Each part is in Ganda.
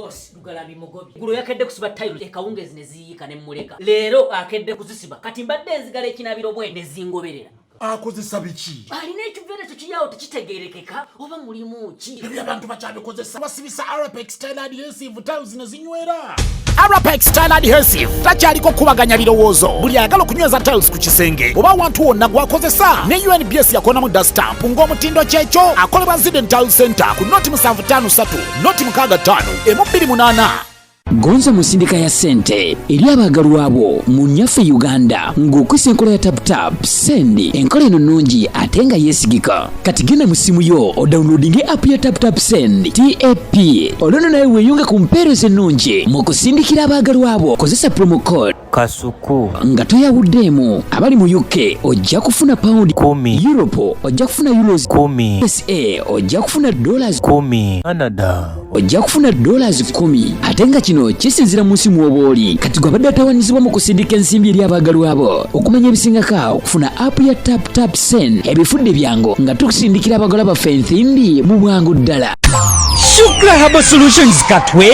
boss Lugalabi Mugobi gulu yakedde kusiba tayiro ekawungezi ne ziyika ne muleka lero akedde kuzisiba kati mbadde enzigala ekinabiro bwe ne zingoberera akozesa biki alina ekivere kiyawo tekitegerekeka oba mulimu ki ebyo abantu bakyabikozesa basibisa Arapex Style Adhesive tiles ne zinywera Arapex Style Adhesive takyaliko kubaganya birowoozo buli ayagala okunyweza tiles ku kisenge oba awantu wonna gwakozesa ne UNBS yakonamu dastamp ng'omutindo kyekyo akolebwa Zident Tile Center ku noti 753 noti 65 M28 Gonza musindika ya sente eri abagalwa abo mu nyaffe Uganda ng'okwisa enkola ya tap sendi enkola eno nnungi ate nga yeesigika kati genda mu simu yo odownloadinge app ya tap send TAP olwono nawe weeyunge ku mpeereza ennungi mu kusindikira abagalwa abo kozesa promo code Kasuku nga toyawuddeemu abali mu UK ojja kufuna pound 10 Europe ojja kufuna euros 10 USA ojja kufuna dollars 10 Canada ojja kufuna dollars 10 ate nga kino kisinzira mu nsi mw'obooli kati gwe abadde atawaanyizibwa mu kusindika ensimbi eri abagalwa abo okumanya ebisingako okufuna app ya tap send ebifudde byangu nga tukusindikira abagalwa baffe ensimbi mu bwangu ddala. Shukra Herbal Solutions katwe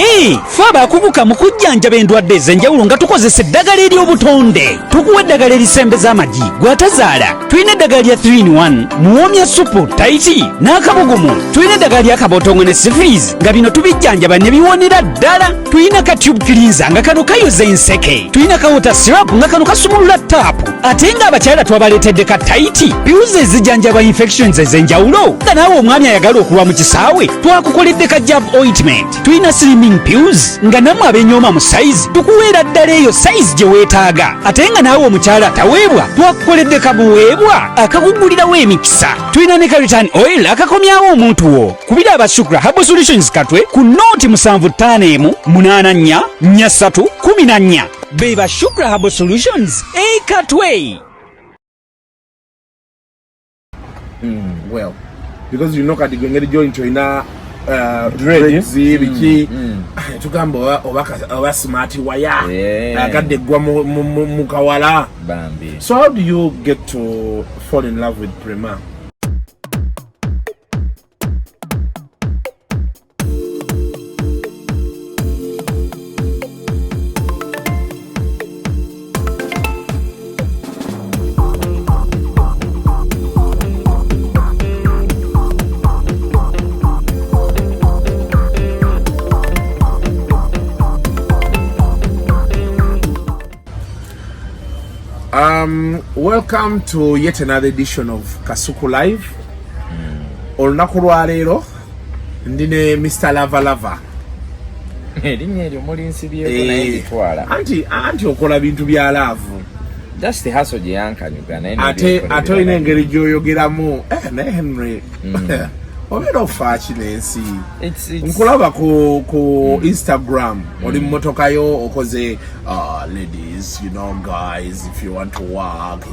faba kubuka mu kujjanjaba endwadde ez'enjawulo nga tukozesa eddagala ery'obutonde tukuwa eddagala erisembeza amagi gwatazaala tulina eddagala lya 3-in-1 muwoomya supu taiti n'akabugumu tulina eddagala lya kabotongo ne syphilis nga bino tubijjanjaba ne biwonera ddala tulina ka tube cleanser nga kano kayoza enseke tulina ka water syrup nga kano kasumulula taapu ate nga abakyala twabaleetedde ka taiti piuzi ezijjanjaba infections ez'enjawulo nga naawe omwami ayagala okulwa mu kisaawe twakukoledde ka jab ointment tulina slimming pills nga namwe abenyooma mu size tukuweera ddala eyo size gye weetaaga ate nga naawe omukyala ataweebwa twakukoledde kabuweebwa akakugulirawo emikisa tulina ne ka return oil akakomyawo omuntu wo kubira aba Shukra Herbal Solutions katwe ku nooti 75844314 beba Shukra Herbal Solutions katwe. Well, because you know kati gwengeri joint ina dreads biki tugamba oba smart wire akadde gwa mu kawala bambi. So how do you get to fall in love with Prima? Welcome to yet another edition of Kasuku Live. Olunaku lwa leero ndine Mr. Lava. Erinnya eryo mulinsibyeko naye nditwala. Anti okola bintu bya Laavu. Just the hustle gye yankanyuga naye ate olina engeri gy'oyogeramu naye Henrie obeera ofa kinensi nkulaba ku Instagram oli mu motoka yo okoze ladies, you know, guys, if you want to work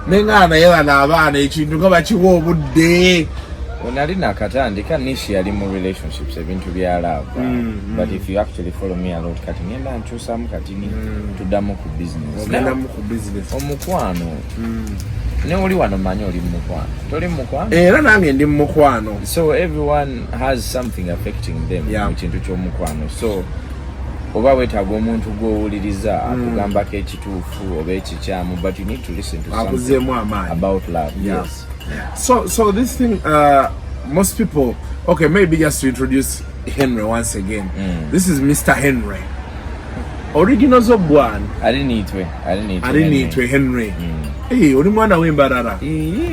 nenga naye bana abaana ekintu nga bakiwa obudde onali nakatandika nishi yali mu relationships ebintu bya love but if you actually follow me a lot kati ngenda nkyusamu kati tuddamu ku business omukwano ne oli wano manyi oli mukwano toli mukwano era nange ndi mukwano so everyone has something affecting them mu kintu ky'omukwano so oba wetaaga omuntu gw'owuliriza akugambako ekituufu oba ekikyamu but you need to listen to something about love. Yes. So this thing most people, okay, maybe just to introduce Henrie once again. This is Mr. Henrie. Originals of one. I didn't need to Henrie. Hey, oli mwana w'embarara.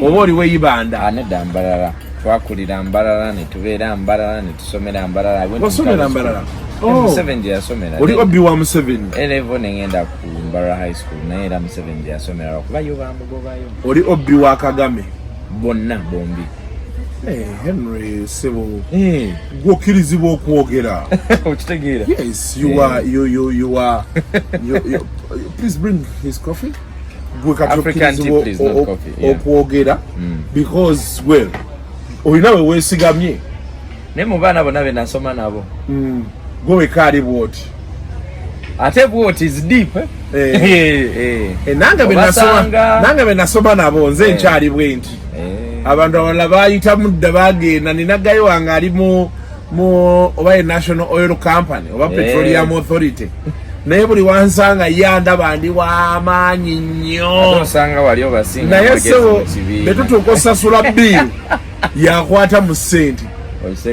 Oba oli w'eyibanda. Anedda mbarara. Twakulira mbarara ne tubeera mbarara ne tusomera mbarara. Wasomera mbarara. Museveni yasomera. Oli obbi wa Museveni. Elevo nengenda ku Mbarara High School naye era Museveni yasomera kuba yo bamugobayo. Oli obbi wa Kagame. Bonna bombi. Henrie sebo. Gwokirizibwa okwogera. Okitegeera. Yes, you are. Please bring his coffee. African tea, please, not coffee. Okwogera because well, olina we weesigamye. Ne mu baana bonna be nasoma nabo. Gwe kali bwoti. Ate bwoti is deep. Nange be nasoma nabo nze nkyali bwenti. Abantu abalala bayita mudda bagenda ninagayo wange ali mu mu oba National Oil Company oba Petroleum Authority naye buli wansanga yandaba ndi w'amaanyi nnyo osanga wali obasinga naye so betutuuka osasula biiru yakwata mu ssente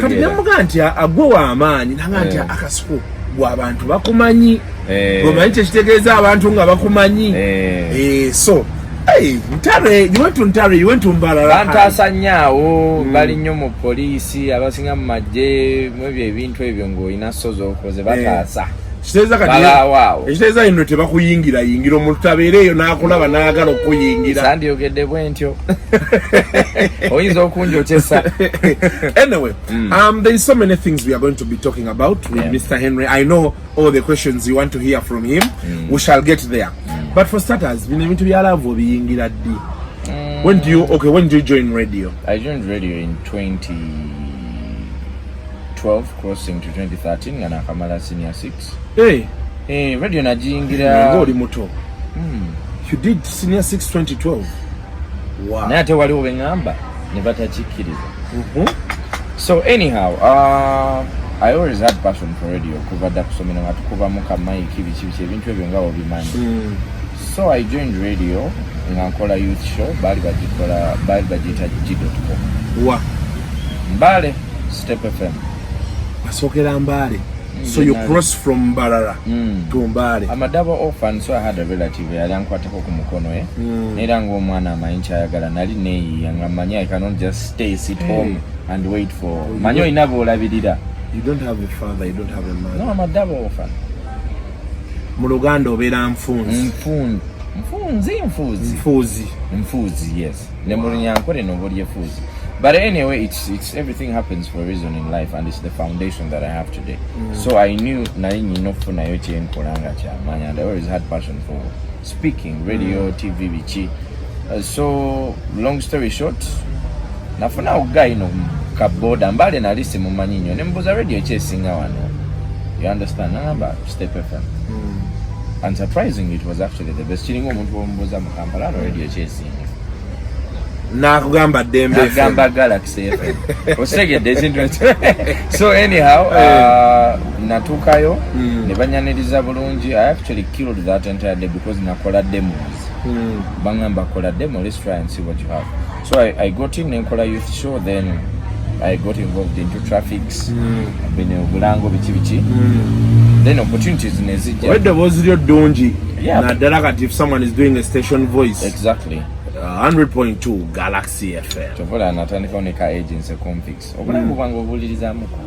kati namuga nti agwe w'amaanyi nanga nti akasuku gw'abantu bakumanyi gwemanyi kyekitegeeza abantu nga bakumanyi so Ntare, you went to Ntare, you went to Mbarara. Bantasa nnyo bali nnyo mu poliisi abasinga mu magye mu ebintu ebyo ng'olina sozo okoze bataasa. Kiteza kati ekiteza ino tebakuyingira yingira omuntu tabeereyo n'akulaba n'agala okuyingira. Sandiyogedde bwentyo. Oyinza okunjokyesa. Anyway, there is so many things we are going to be talking about with Mr. Henrie. I know all the questions you want to hear from him. We shall get there. But for starters, bino ebintu bya Laavu obiyingira ddi? When do you join radio? I joined radio in 2012 crossing to 2013 nga nakamala senior 6. Radio najingira ngoli muto. You did senior 6 2012. Wow. Naye ate waliwo bengamba ne batakikkiriza. So anyhow, I always had passion for radio kuva dda kusomera nga tukuba mu kamaiki biki ebintu ebyo nga obimanyi. So I joined radio nga nkola youth show bali bagiyita G.com. Wa Mbale Step FM. Asokera Mbale. So you crossed from Mbarara to Mbale. I'm a double orphan, so I had a relative yali ankwatako ku mukono era ng'omwana amayinja ayagala nali neeyiyanga manyi I cannot just sit home and wait for manyi olina boolabirira. You don't have a father, you don't have a mother. No, I'm a double orphan. Mu Luganda obeera nfunzi. Mfuzi, yes. Ne mu Lunyankore nobody efuzi. But anyway, it's everything happens for a reason in life, and it's the foundation that I have today. So I knew nali nyinofuna yo kyenkolanga kyamanya, and I always had passion for speaking, radio, TV, bichi. So long story short, nafuna ugai no kaboda mbale nalisi mumanyi nnyo ne mbuza radio kyesinga wano. You understand? Namba Step FM. And surprisingly, it was actually the best. Chiringo omuntu ombuza mu Kampala radio kyesinga. Nakugamba Dembe FM. Nakugamba Galaxy FM. Osegedde ekintu. So anyhow, natukayo ne banyaniriza bulungi. I actually killed that entire day because nakola demos. Bangamba kola demo, let's try and see what you have. So I got in Nkola youth show, then I got involved into traffics. I've been in Bulango bichi. Then opportunities nezija. Where was your donji? Yeah. If someone is doing a station voice. Exactly. 100.2 Galaxy FM. Tovola natandika oneka agency confix. Obulango bwange obulirizamuko.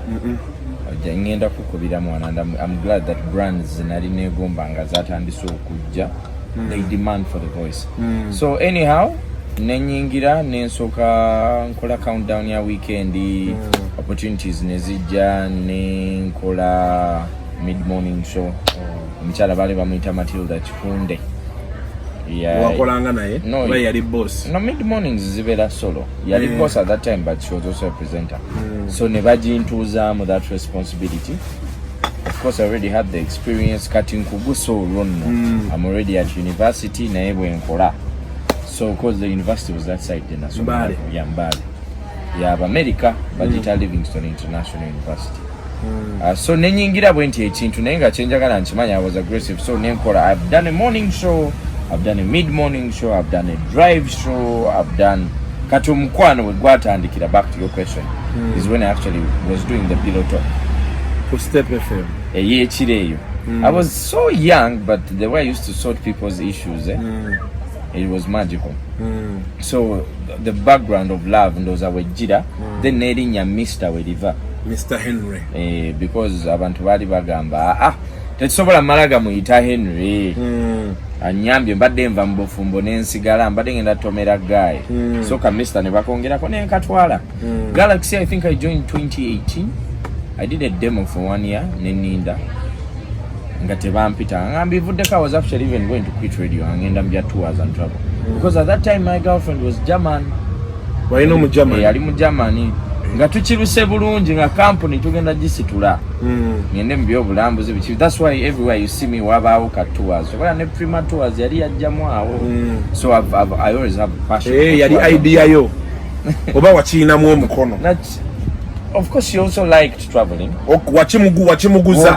Ngenda kukubira mwana, and I'm glad that brands nali negombanga zatandise okujja. They demand for the voice. So anyhow, nenyingira nensoka nkola countdown ya weekend, opportunities nezija nenkola mid morning show. Mchala bale bamuyita Matilda Chikunde. Wakolanga naye? No, yali boss. No, mid mornings zibera solo. Yali boss at that time, but she was also a presenter. So nebaji intuzamu that responsibility. Of course, I already had the experience cutting kuguso rono. I'm already at university na ebwe nkola. So because the university was that side then so Mbale. Yeah, America, Bagita Livingston International University. So nenyingira bwenti ekintu nenga chenjagala nchimanya I was aggressive. So nenkola I've done a morning show, I've done a mid-morning show, I've done a drive show, I've done Katumukwano with Gwatandikira. Back to your question. Is when I actually was doing the pillow talk. For Step FM. I was so young, but the way I used to sort people's issues, it was magical. So the background of love and those are Jida, then needing your Mr. Henrie. Because abantu bali bagamba tetsobola malaga muyita Henrie. Anyambye mbadde nva mbofumbo n'ensigala mbadde ngenda tomera guy. So ka Mr. ne bakongerako n'enkatwala. Galaxy, I think I joined 2018. I did a demo for 1 year, Neninda. I was actually even going to quit radio and end up tours and travel. Because at that time my girlfriend was German. Why no mu German? Yeah, mu Germany. Nga tukiruse bulungi nga company tugenda gisitula. Ngende mbyo bulambuzi bichi. That's why everywhere you see me wabaawo ka tours. So ne Prima tours yali yajjamu awo. So I always have passion. Yali idea yo. Oba wachina mu omukono. of course she also liked traveling. Wachimuguza.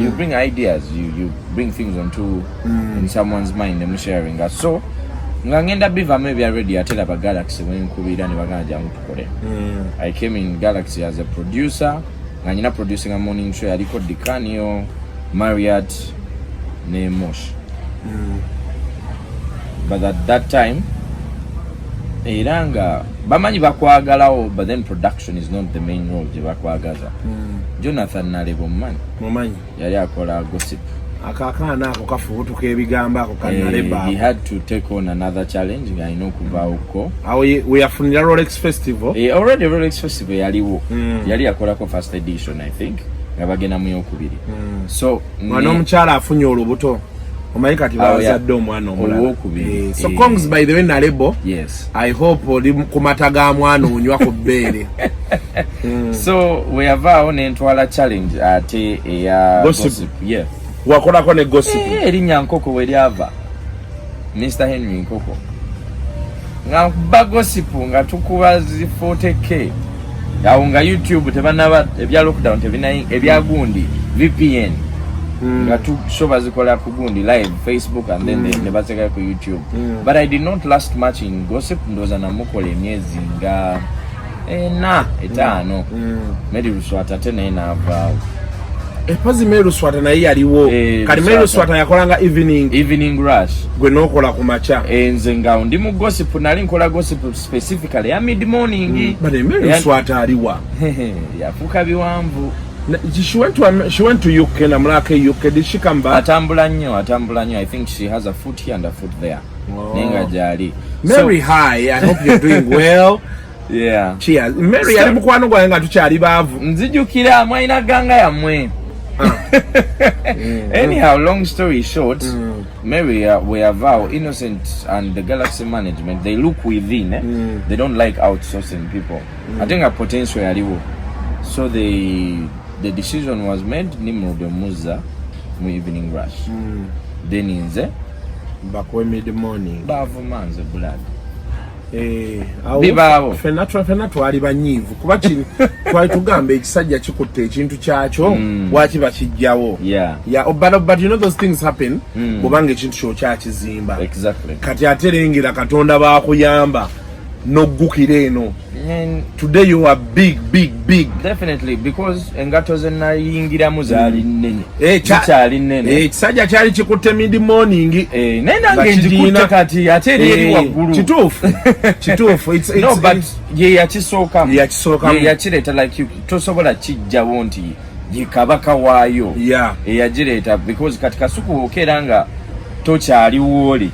You bring ideas, you bring things onto in someone's mind and sharing us. So ngangenda biva maybe already atela ba Galaxy when kubira ne baganja mutukole. I came in Galaxy as a producer. Nganyina producing a morning show yaliko Dikanio, Marriott, ne Mosh. But at that time Iranga bamanyi bakwagalawo, but then production is not the main role je bakwagaza. Jonathan Nalebo mumanyi yali akola gossip. Akakana ako kafuutuka ebigamba ako kanaleba. He had to take on another challenge I know kuva uko. We yafunira Rolex Festival. Already Rolex Festival yaliwo. Yali akola ko first edition I think. Ngabagena mu yokubiri. So mwana omukyala afunye olubuto. Omanyi kati bazadde omwana omulala. So Kongs by the way Nalebo. Yes. I hope oli kumataga mwana onywa ku bbeere. So we have our ntwala challenge ate gossip. Yeah. Wakolako ne gossip. Erinnya Nkoko we lyava. Mr. Henrie Nkoko. Nga ba gossip nga tukuba zi 40k. Yawo nga YouTube tebanaba ebya lockdown tebinayi ebyagundi VPN. Nga tushoba zikola ku gundi live Facebook and then ne bazeka ku YouTube. But I did not last much in gossip, ndoza na mukole emyezi nga etano. Medi Ruswata tena inava. Epazi Meru Swata na yaliwo. Kali Meru Swata yakolanga evening rush. Gwe nokola ku macha. Nze nga ndi mu gossip nali nkola gossip specifically ya mid morning. But Meru Swata aliwa. Yafuka biwanvu. She went to UK na mlake UK. Did she come back? Atambula nnyo. I think she has a foot here and a foot there. Nenga jali. Mary, hi. I hope you're doing well. Yeah. Cheers. Mary, ali mukwano gwange nga tukyali baavu. Nzijukira mwina ganga ya mwe. Anyhow, long story short, Mary, we have our Innocent and the Galaxy management. They look within. They don't like outsourcing people. I think a potential yaliwo. So the decision was made. Nimrod Muza, mu evening rush. Then inze bakwe mid morning. Bavu manze blood. Bibabo fena twali banyivu kuba kiri twali tugamba ekisajja kikutte ekintu kyakyo waki bakijjawo. Yeah, but you know those things happen bobanga ekintu kyo kyakizimba. Exactly. Kati aterengera Katonda bakuyamba noggukira eno. Today you are big. Definitely, because engato zenayingira muzali nene. Kyali nene. Kisajja kyali kikutte mid morning. Nena ngejikutte kati ateri eri waggulu. Kituufu. No, but ye yakisooka. Ye yakireta like you tosobola kijjawo nti ye kabaka waayo. Yeah. Yagireta because katika suku okeranga tokyaliwo oli.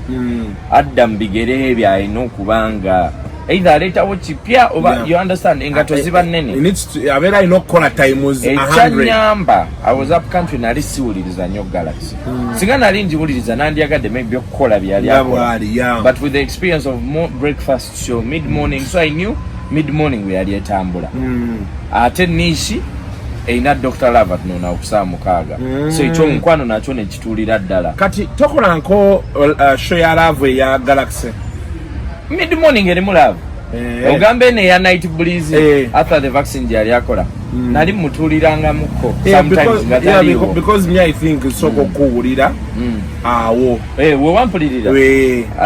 Adda mbigere ebyo alina okubanga either later ochipya oba you understand engato ziba nene. It needs to abera ino kola time was 100. I was up country nali siwuliriza nnyo Galaxy. Singa nali njiwuliriza nandyagadde maybe okukola byali akola. But with the experience of breakfast show mid morning, so I knew mid morning we yali etambula. Ate nishi eina Dr. Laavu nona okusaa mukaaga. So ekyo omukwano nakyo ne kituulira ddala. Kati tokola nko show ya Laavu ya Galaxy. Mid morning erimu Laavu. Ogambe ne ya night breeze after the vaccine jali akola. Nali mutuliranga muko sometimes because me I think soko kuwulira awo we wampulirira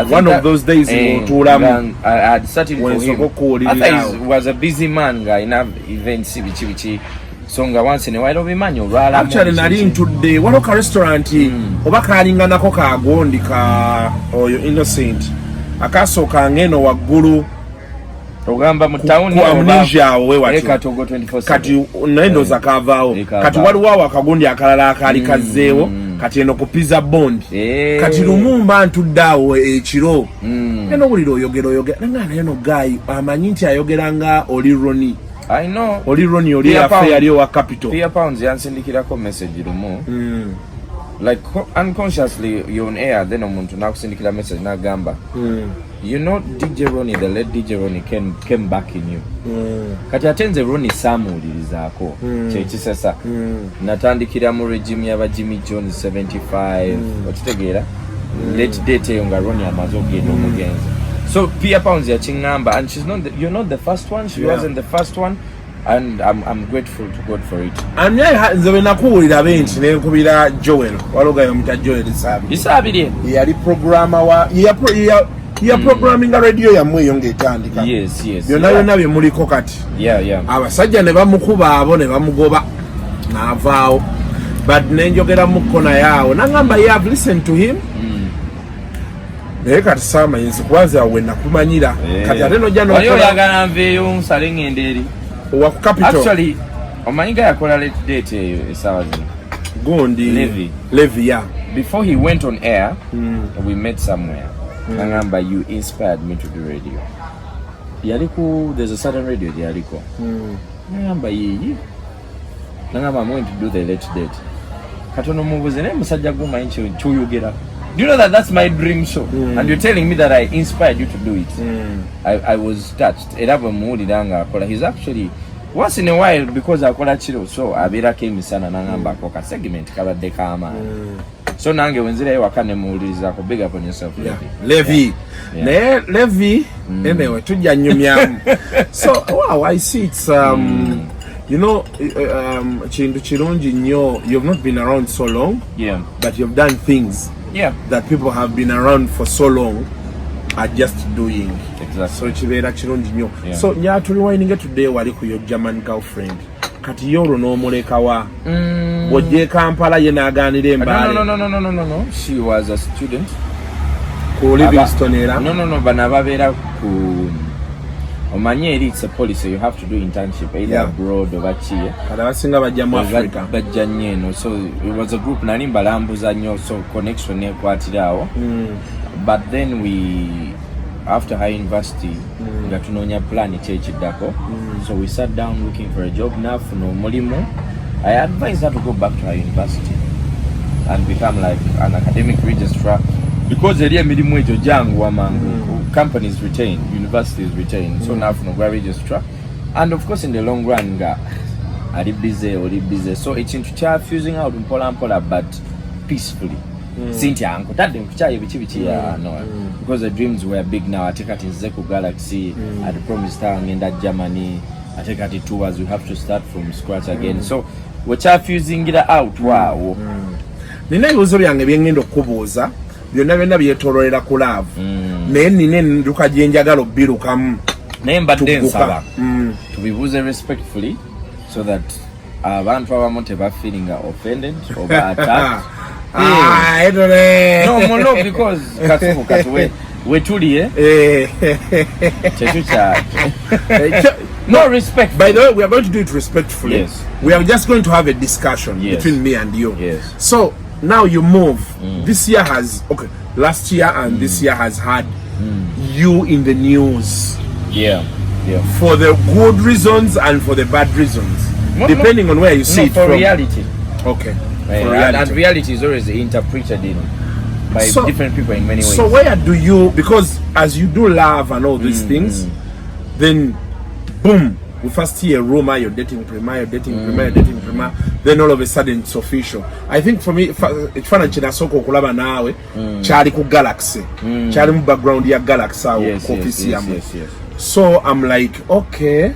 one of those days mutulamu I had started for him. I was a busy man guy in events bichi songa once in a while obimanyi olwala actually nali ntudde waloka restaurant oba kalinganako kagondi ka oyo Innocent akasoka ngeno waggulu ogamba mu town ya amnesia we watu Katogo 24/7 kati nendo zakavao kati waliwo akagundi akalala akali kazzeewo kati eno ku pizza bond kati Lumumba ntuddawo ekiro eno buliro oyogera nangana eno guy amanyi nti ayogeranga olironi. I know olironi oli affair ali wa capital Pia Pounds yansindikirako message lumu like unconsciously you're on air then omuntu nakusindikira message nagamba you know DJ Ronnie, the late DJ Ronnie came back in you. Kati atenze Ronnie samuulirizaako kyekisesa natandikira mu regime yaba Jimmy Jones 75 okitegeera late date eyo nga Ronnie amaze ogenda omugenzi. So Pia Pounds yakingamba and you're not the first one, she wasn't the first one, and I'm grateful to God for it. And nze benakuwulira benshi nenkubira Joel walogayo muta Joel Isabire yali programmer wa ya programming radio yamwe yonge etandika. Yes. Byonna bye muliko kati. Yeah. Abasajja ne bamukuba abo ne bamugoba n'avaawo. But nenjogera mu kona yawo nangamba you have listened to him. Naye kati samanyi nzikwaza we nakumanyira kati ate nojja noyagala nveeyo nsale ngende eri wa capital. Actually omanyiga yakola late date eyo esawa zino Gondi Levi yeah. Before he went on air we met somewhere. Nangamba you inspired me to do radio. Yaliko there's a certain radio yaliko. Nangamba yiyi. Nangamba I'm going to do the late date. Katono mubuze ne musajja guma inchi chuyogera. Do you know that that's my dream show? And you're telling me that I inspired you to do it. I was touched. Erabo muudi danga akola. He's actually once in a while because akola chiro so abira came sana nangamba ko ka segment kaba de kama. So nange wenzire wakane muuliriza ko big up on yourself. Levi. Ne Levi anyway tujja nyumyamu. So wow, I see it's you know, Chindu Chirunji Nyo, you've not been around so long, but you've done things that people have been around for so long are just doing. Exactly. So Chivera Chirunji Nyo. So nya tuliwaininga today wali ku your German girlfriend. Kati yoro no muleka wa. Wojje Kampala yena aganire mbale. No. She was a student. Ku Livingston era. No. Bana babera ku Omanyeri, it's a policy. You have to do internship either abroad or bachiye. Kadabasinga bajja mu Africa. Bajja nyeno. So it was a group nani mbalambuza nyo so connection ne kwatirawo. But then we after high university nga tunonya plan ekyekidako. So we sat down looking for a job now for no mulimo. I advised her to go back to her university and become like an academic registrar because the emirimu ejo jangu wamangu. Companies retain, universities retain, so now from a registrar, and of course in the long run, are busy. So it's into fusing out in Pola, but peacefully. Cynthia, uncle, that no, because the dreams were big now. I take at Zeku Galaxy, I promised her in that Germany. I take at the tours. We have to start from scratch again. So we're fusing it out. Wow. Nina yuzuri yange byengendo kubuza. Byonna byonna byetololera ku Laavu. Naye nina enduka gye njagala obbirukamu. Naye mbadde nsaba tubibuuze respectfully so that abantu abamu teba feeling offended or attacked. No, because katuwe wetuli no respect. By the way, we are going to do it respectfully. Yes. We are just going to have a discussion between me and you. Yes. So now you move. This year has last year and this year has had you in the news. Yeah. For the good reasons and for the bad reasons, depending on where you see it for from. reality. Okay. And reality is always interpreted by different people in many ways. So where do you, because as you do love and all these things, then boom, we first hear a rumor, you're dating Prima, then all of a sudden it's official. I think for me, it's fun and Chinasoko kulaba nawe, chali ku Galaxy, chali mu background ya Galaxy, yes. So I'm like, okay,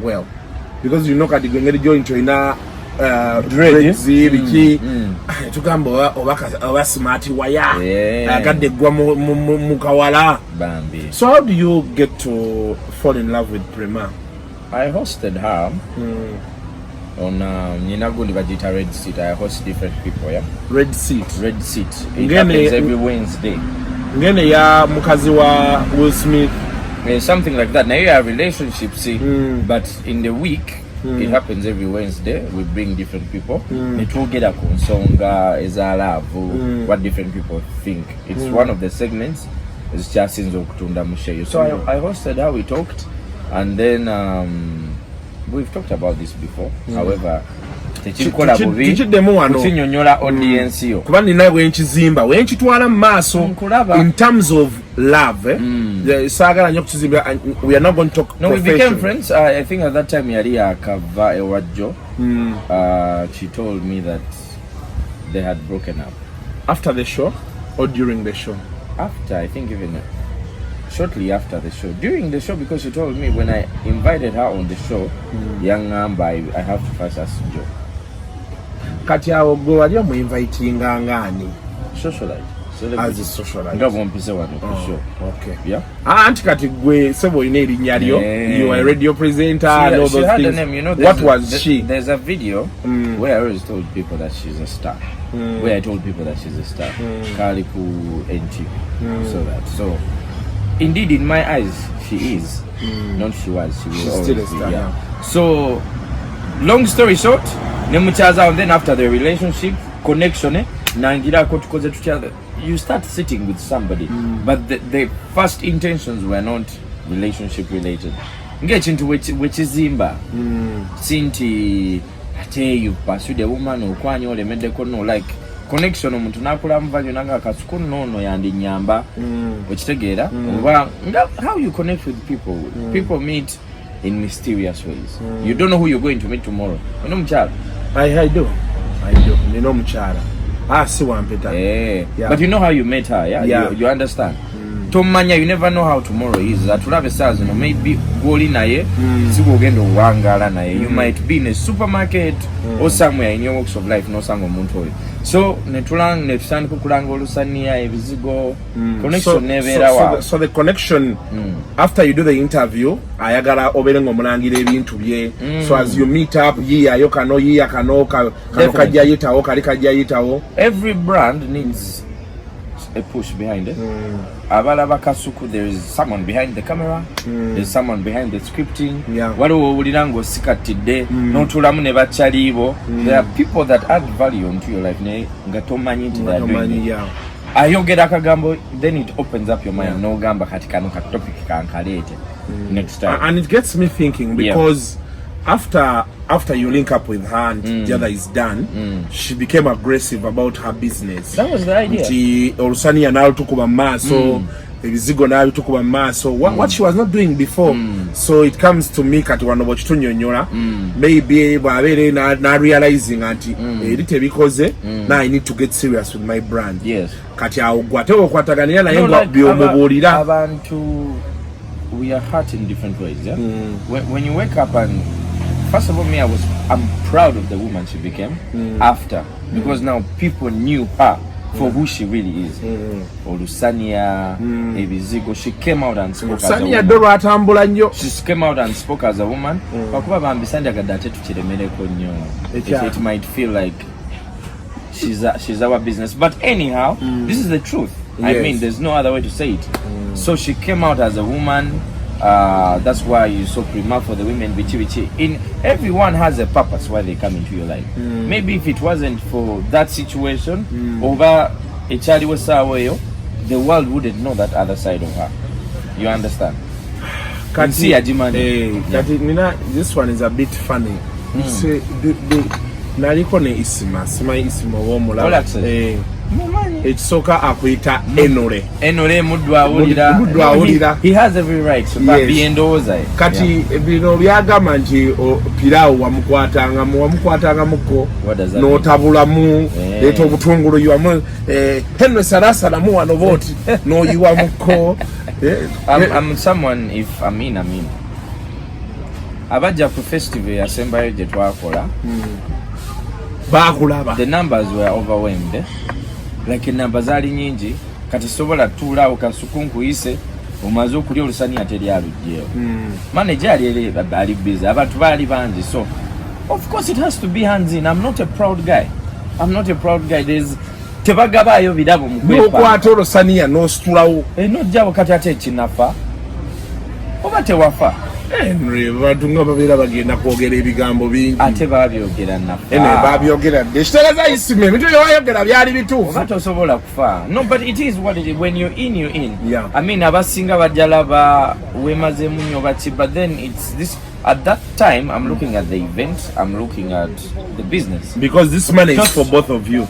well, because you know kati gwengeri join to dreadsy biki tugamba oba smart waya agadde gwa mu kawala bambi. So how do you get to fall in love with Prima? I hosted her on Ninagundi Vagita Red Seat. I host different people. Red Seat. It happens every Wednesday. Ngene ya mukazi wa Will Smith. Something like that. Now you have relationships, but in the week it happens every Wednesday. We bring different people. It will get a konsonga, Laavu, what different people think. It's one of the segments. It's just since Okutunda Musheyo. So I hosted her, we talked, and then we've talked about this before. However, kunyonyola audience yo kuba nina wenchizimba wenchitwala maaso in terms of love sagala nyo kuzimba. We are not going to talk. No, we became friends. I think at that time yali akava ewajo. She told me that they had broken up after the show or during the show. After, I think even shortly after the show, during the show, because she told me when I invited her on the show, young I have to first ask Joe. Kati awo gwe wali omuinvitinga ngani? Socialite. As a socialite. Ngabo mpise wano ku show. Okay. Yeah. Anti kati gwe sebo ine erinnya lyo. You are a radio presenter and all those things. She had a name, you know. What was she? There's a video where I always told people that she's a star. Where I told people that she's a star. Kaliku NT. So indeed in my eyes she is. Not she was. She's still a star. Yeah. So long story short, nemuchaza, and then after the relationship connection you start sitting with somebody, but the first intentions were not relationship related. Get into which is Zimba. Sinti you pursued a woman or kwanyo le medeko no like connection omuntu nakula mvanyo nanga kasukuno no yandi nyamba which together how you connect with people. People meet in mysterious ways. You don't know who you're going to meet tomorrow. You know mchala? I do. You know mchala. Si wampeta. Yeah. But you know how you met her, yeah? You understand? Tomanya, you never know how tomorrow is. That will have a size, you know, maybe goli naye, sigogendo wangala naye. You might be in a supermarket or somewhere in your walks of life, no sango muntu. So netulang netusani kukulanga olusania ebizigo connection never. So the connection after you do the interview, ayagala obelengo mulangira ebintu bye. So as you meet up, every brand needs a push behind it. There is someone behind the camera, there's someone behind the scripting. There are people that add value into your life. Then it opens up your mind. No gamba katika topic next time. And it gets me thinking because after you link up with her and the other is done, she became aggressive about her business. That was the idea. So what she was not doing before. So it comes to me kati wano bochitunyonyola maybe na realizing anti because now I need to get serious with my brand. Yes. Kati agwateo kwataganira na yengwa biomubulira abantu. We are hurt in different ways, yeah. When you wake up and first of all, I'm proud of the woman she became after, because now people knew her for who she really is. Olusania, Ebizigo, she came out and spoke as a woman. She came out and spoke as a woman. It might feel like she's our business, but anyhow, this is the truth. I mean, there's no other way to say it. So she came out as a woman. That's why you saw Prima for the women. In everyone has a purpose why they come into your life. Maybe if it wasn't for that situation, over a child was Ajeeyo, the world wouldn't know that other side of her. You understand? This one is a bit funny. You say nalikone isima womula. Ekisoka akuita Henrie mudwa. He has every right to be endowooza. Kati bino byagamba nti Pilawu wamukwatanga muko n'otabulamu leeta obutungulu yiwamu Henrie salasalamu wano boti n'oyiwa muko. I'm someone, if I mean abajja ku festival yasembayo gye twakola bakulaba, the numbers were overwhelmed. Like namba zali nyingi kati sobola tula okasukunku ise omaze okulya olusani ateri alujjeo. Manager ali busy, abantu bali bangi, so of course it has to be hands in. I'm not a proud guy. There's tebagabayo bidabo mukwepa nokwata olusani ya nostulawo nojjabo kati ate ekinafa oba tewafa. Henrie batunga babira bagenda kwogera ebigambo bingi ate babyogera nafa babyogera deshitalaza isime mito yoyogera byali bitufu batosobola kufa. No, but it is what it is. When you're in, yeah. I mean abasinga bajalaba wemaze munyo bachi, but then it's this. At that time I'm looking at the event, I'm looking at the business, because this money is for both of you.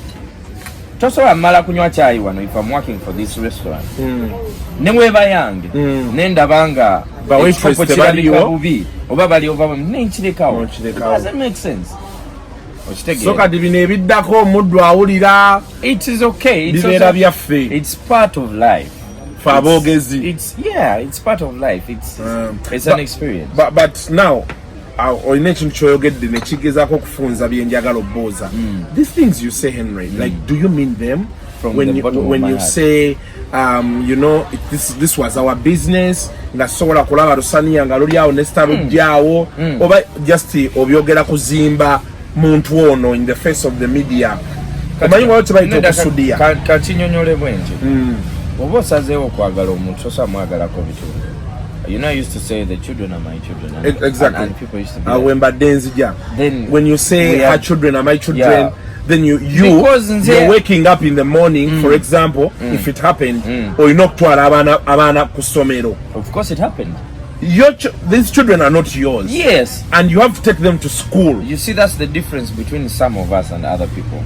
Tosobola mala kunywa chai wano if I'm working for this restaurant. Nemweba yange nendabanga waitress bubi oba bali over nenchirekawo. Doesn't make sense. So kati bino ebiddako omuddu awulira, it is okay, it's part of life. it's part of life. It's an experience. But now olina ekintu kyoyogedde ne kigezaako okufunza byenjagala obbooza. These things you say, Henry, like, do you mean them? When you say you know, this was our business, nga sobola kulaba lusaniya nga luli awo ne star lujjaawo, oba just obyogera kuzimba muntu ono in the face of the media? Omanyi waliwo tebayita okusudiya kakinyonyole bwenje oba osazeewo okwagala omuntu osa mwagalako bitundu. You know, I used to say the children are my children. Exactly. And people used to be then when you say her children are my children, then you're waking up in the morning, for example, if it happened, or you knock abana kusomero. Of course it happened. These children are not yours. Yes. And you have to take them to school. You see, that's the difference between some of us and other people.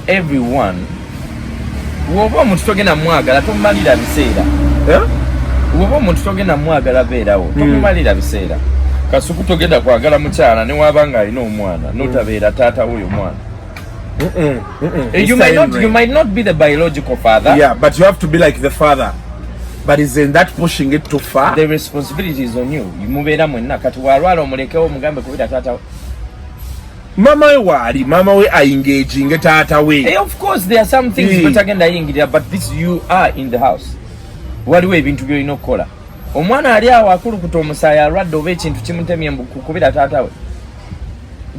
Everyone woba omuntu togenda mwagala tomumalira biseera. Woba omuntu togenda mwagala beerawo tomumalira biseera. Kasuku togenda kwagala mukyala ne wabanga alina omwana notabeera taata w'oyo mwana. You might not be the biological father. Yeah, but you have to be like the father. But isn't that pushing it too far? The responsibility is on you. Mubeera mwenna kati walwala omulekewo mugambe kubira taata. Mama we are engaging taata we. Of course there are some things batagenda yingira, but this you are in the house. Waliwo ebintu by'olina okukola. Omwana ali awo akulukuta omusaayi alwadde oba ekintu kimutemye kubira taata we.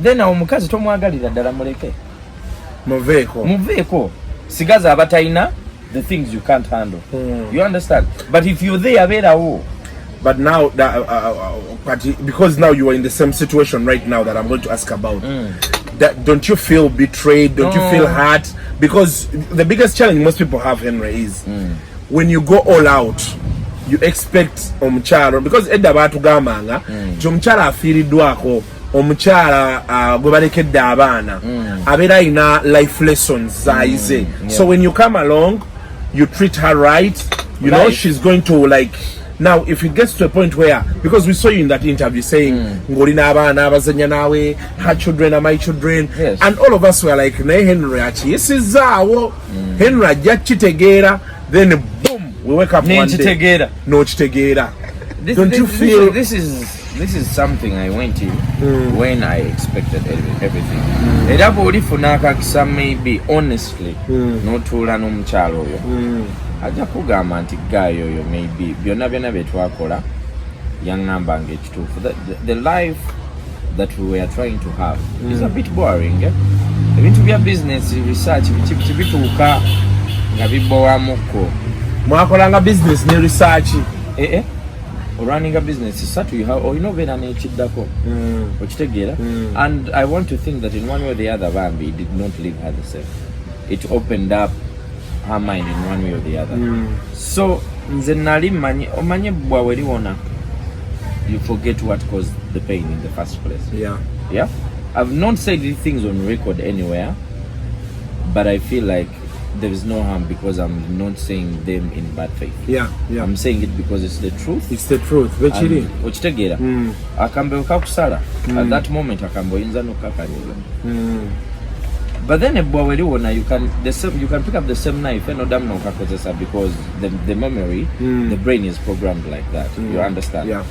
Then omukazi tomwagalira ddala muleke. Muveeko. Sigaza abatalina the things you can't handle. You understand? But if you're there, abeerawo. But now because now you are in the same situation right now that I'm going to ask about, that don't you feel betrayed? Don't you feel hurt? Because the biggest challenge most people have, Henry, is when you go all out, you expect omukyala, because edda batugambanga omukyala afiiriddwako, omukyala gwe balekedde abaana abeera alina life lessons zaayize. So when you come along, you treat her right, you know she's going to like. Now if it gets to a point where, because we saw you in that interview saying ngolina abaana abazanya nawe, her children are my children, and all of us were like, ne Henry akiyisizaawo, Henry ajja kitegeera, then boom, we wake up one day no kitegeera. Don't you feel this is something I went in when I expected everything. Era bw'olifuna akakisa maybe honestly n'otuula n'omukyalo oyo ajja kugamba nti gaayo oyo maybe byonna bye twakola yaŋŋambanga ekituufu. The life that we were trying to have is a bit boring. Ebintu bya business research bituuka nga bibowamukko. Mwakolanga business ne research running a business is such you have beera n'ekiddako okitegeera. And I want to think that in one way or the other Bambi did not leave her the same. It opened up her mind in one way or the other. So nze nali omanye bwawe liwona, you forget what caused the pain in the first place. Yeah. I've not said these things on record anywhere, but I feel like there is no harm because I'm not saying them in bad faith. Yeah. I'm saying it because it's the truth. It's the truth. Okitegeera. Akambe okakusala. At that moment akambe oyinza n'okukakanyuga. But then ebwawe liwona, you can pick up the same knife and odam n'okakozesa because the memory, the brain is programmed like that. You understand? Yeah.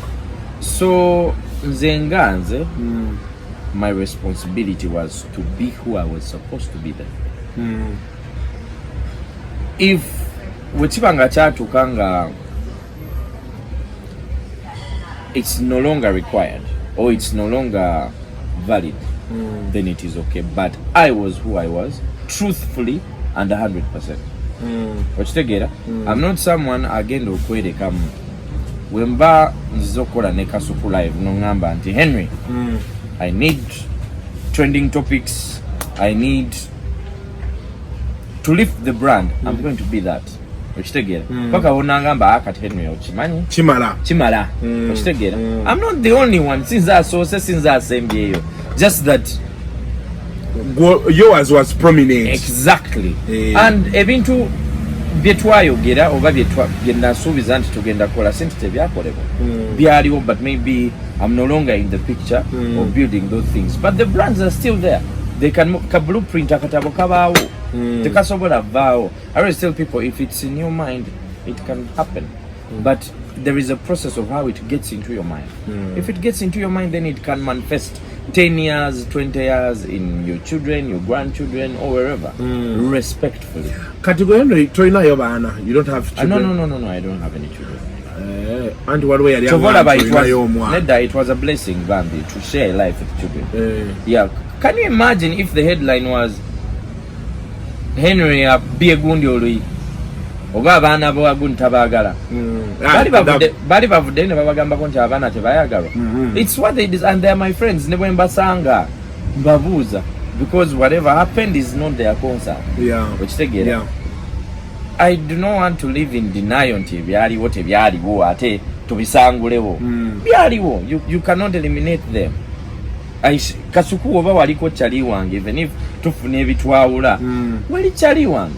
So nze my responsibility was to be who I was supposed to be then. If wekibanga kyatuuka nga it's no longer required or it's no longer valid, then it is okay. But I was who I was, truthfully and 100%. Okitegeera? I'm not someone agenda okwerekamu. Wemba nzizokola ne Kasuku live n'ongamba nti Henry, I need trending topics, I need to lift the brand, I'm going to be that. Okitegeera? Paka onangamba akati Henry okimanyi? Kimala. Okitegeera? I'm not the only one since asembyeyo. Just that yours was prominent. Exactly. And ebintu byetwayogera oba byenasuubiza nti tugenda kola sente tebyakolebwa byaliwo, but maybe I'm no longer in the picture of building those things, but the brands are still there. They can blueprint akatabo kabaawo tekasobola vaawo. I always tell people, if it's in your mind it can happen. But there is a process of how it gets into your mind. If it gets into your mind, then it can manifest 10 years, 20 years in your children, your grandchildren, or wherever. Respectfully. Category Toina Yobana, you don't have children? No, I don't have any children. And what way so it was a blessing, Bambi, to share life with children. Yeah. Can you imagine if the headline was Henrie Biegundi Oli oba abaana b'abagundi tabagala bali bavudde ne babagambako nti abaana tebayagalwa. It's what they did, and they are my friends. Ne bwe mbasanga mbabuuza, because whatever happened is not their concern. Okitegeera. I do not want to live in denial nti byaliwo tebyaliwo ate tubisangulewo. Byaliwo, you cannot eliminate them. Kasuku oba waliko chali wange, even if tufune ebitwawula wali chali wange.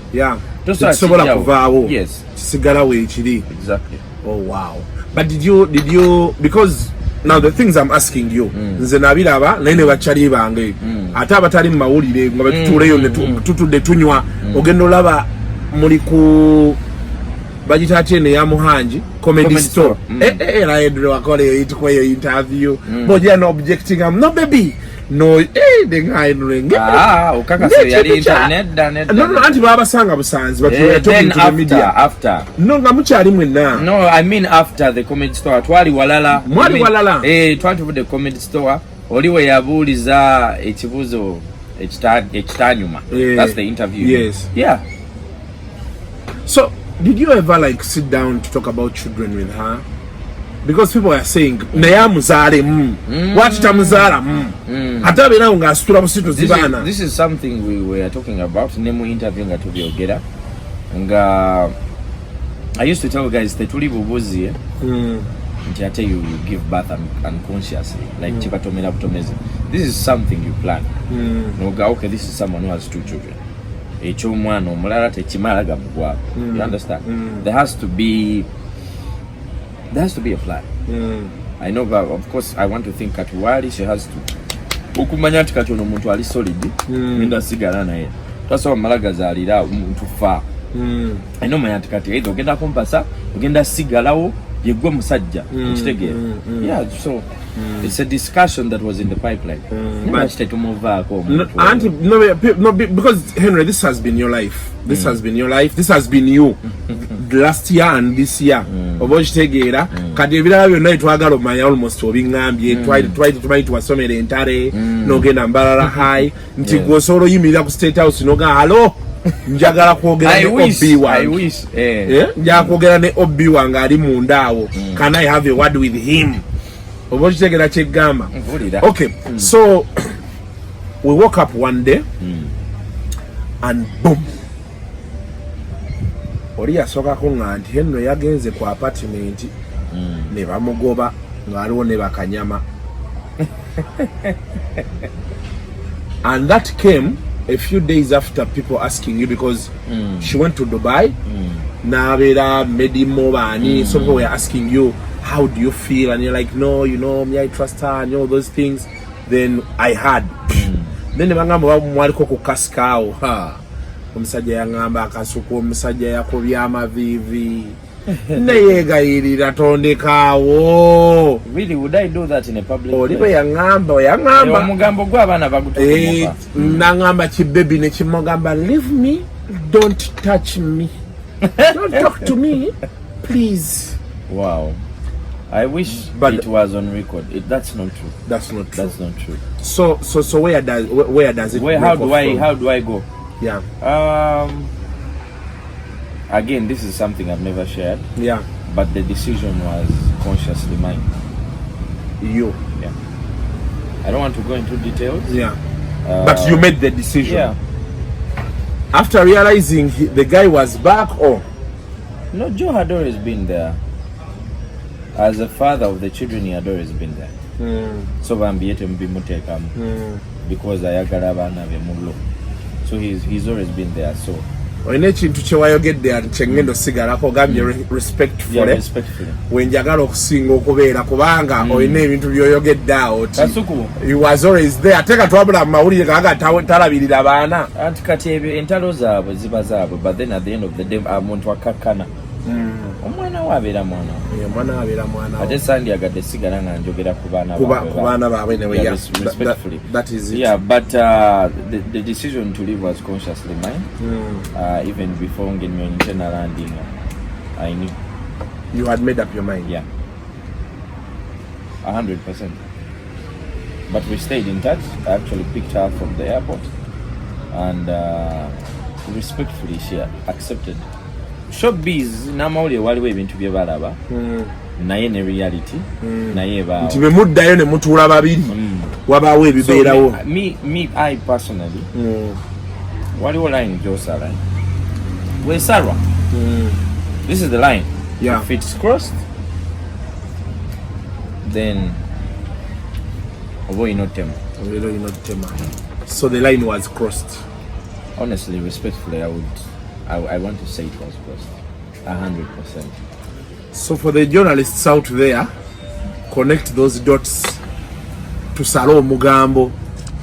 Tosobola kuvaawo. Yes. Kisigala we kiri. Exactly. Oh wow. But did you because now the things I'm asking you nze nabiraba naye ne bachali bange ate abatali mu mawulire nga batutuleyo ne tutudde tunywa ogenda olaba muli ku bagita chene ya Muhanji comedy store na Edro wakole itukweyo interview boja no objecting am no baby no the guy ukaka se yali internet no anti baba sanga busanzi but we are talking to the media after no ngamuchali mwenna. No, I mean after the comedy store twali walala twali to the comedy store oliwe yabuliza ekibuzo ekitanyuma. That's the interview. Yes. Yeah. So did you ever like sit down to talk about children with her? Because people are saying naya muzale wachita muzala ate bera nga asitula musitu zibana. This is something we were talking about nemu interview nga tubyogera nga I used to tell guys that tuli bubuzi nti ate you give birth unconsciously like chipatomera butomezi. This is something you plan. Noga okay, this is someone who has 2 children. Ekyomwana omulala tekimalaga mugwako. You understand? There has to be a plan. I know, but of course I want to think Katuwali, she has to okumanya nti kati ono muntu ali solid minda sigala naye tasobola malaga zalira omuntu fa. I know manya nti kati either ogenda kumpasa ogenda sigalawo yegwe musajja okitegeera. Yeah, so it's a discussion that was in the pipeline. No, because Henry, this has been your life. This has been your life. This has been you. Last year and this year. Obochitegera kati ebirala byonna twagala omanya almost obingambye try to asomera entare nogenda mbalala high nti gosoro yimirira ku State House noga hello njagala kwogera ne Obi wange. Njagala kwogera ne Obi wange ali mundaawo. Can I have a word with him? Obochitegera kyegamba. Okay, so we woke up one day and boom, oli yasokako nga nti Henry yagenze ku apartment ne bamugoba ngaliwo ne bakanyama. And that came a few days after people asking you because she went to Dubai. Nabera medimo bani, so people were asking you how do you feel, and you're like no, you know me, I trust her and all those things. Then I had then bangamba mwaliko ku kaskao omusajja yangamba akasuku omusajja yakobya amavivi neyegayirira tondekaawo. Really, would I do that in a public place? Olibe yangamba omugambo gw'abaana bagutokomoka nangamba kibebi ne kimugamba leave me, don't touch me, don't talk to me please. Wow, I wish but it was on record. That's not true. That's not true. That's not true. So where does it? How do I go? Yeah. Again, this is something I've never shared. Yeah. But the decision was consciously mine. You. Yeah. I don't want to go into details. Yeah. But you made the decision. Yeah. After realizing the guy was back, or? No, Joe had always been there. As a father of the children, he had always been there. So because ayagala abaana be mullo. So he's always been there. So oyina ekintu kyewayogedde ati kyengendo sigalako gambye respectfully wenjagala okusinga okubeera kubanga oyina ebintu byoyogedde awo he was always there ate katwabula mu mawulire kaga talabirira baana anti kati ebyo entalo zaabwe ziba zaabwe but then at the end of the day omuntu akakkana wabera mwana. Yeah, mwana abera mwana. Ate sandi agadde sigala nga njogera ku baana baabwe ne yeah, respectfully. That is it. Yeah, but the decision to leave was consciously mine. Even before getting my internal landing, I knew. You had made up your mind. Yeah. 100%. But we stayed in touch. I actually picked her from the airport, and respectfully she accepted. Showbiz namawulire waliwo ebintu bye balaba naye ne reality naye ba nti bemuddayo ne mutuula babiri wabaawo ebibeerawo. Me I personally waliwo line gyosala wesalwa. This is the line. Yeah. If it's crossed, then Bwiino tema. So the line was crossed. Honestly, respectfully, I want to say it was crossed 100%. So for the journalists out there, connect those dots to Salo Mugambo.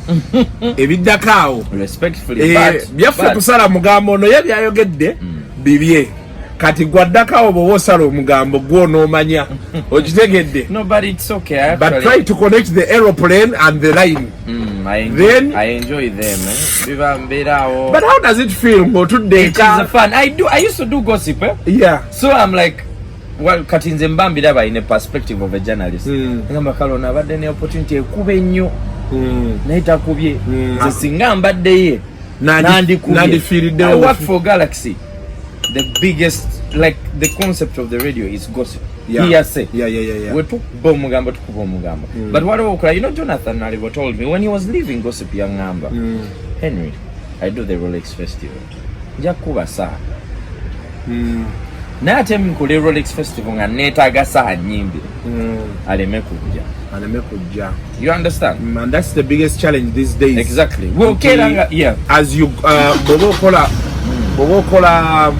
Ebiddakaawo. Respectfully, byaffe kusala mugambo no ye byayogedde bibye. Kati gwaddakaawo bw'oba osala omugambo gw'onoomanya okitegedde. No, but it's okay. Actually, but try to connect the aeroplane and the line. I enjoy them. But how does it feel? It is fun. I used to do gossip. Yeah. So I'm like, well, katinze mbambiraba in a perspective of a journalist. Ngamba kalona abadde ne opportunity ekube nnyo. Naita kubye. Singa mbadde ye. Nandi kubye. I work for Galaxy. The biggest, like the concept of the radio is gossip. Yeah. Yeah. We took Bomugambo to Bomugambo. But what you know, Jonathan Nalibo told me when he was leaving Gossip Young Number, Henrie, I do the Rolex Festival. Jakuba sa. Na atem kule Rolex Festival nga netaga saha nyimbi. Aleme kujja. You understand? And that's the biggest challenge these days. Exactly. Well, yeah. As you bobo kola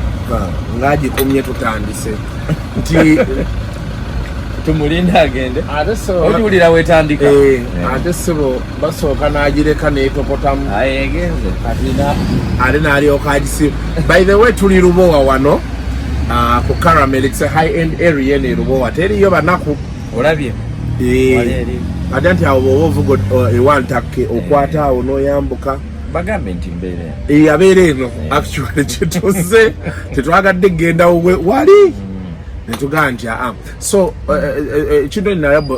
ngaji kumye tutandise nti tumulinda agende otulira wetandika ate sebo basooka n'agireka n'etopotamu ayegenze ate n'alyoka agisi. By the way, tuli Lubowa wano ku Caramel, it's a high end area ne Lubowa teriyo banaku olabye ate nti awo bw'oba ovuga ewantakke okwata awo n'oyambuka bagambe nti mbeere abeera eno actually kyetuze tetwagadde genda wali netugaa nti so kino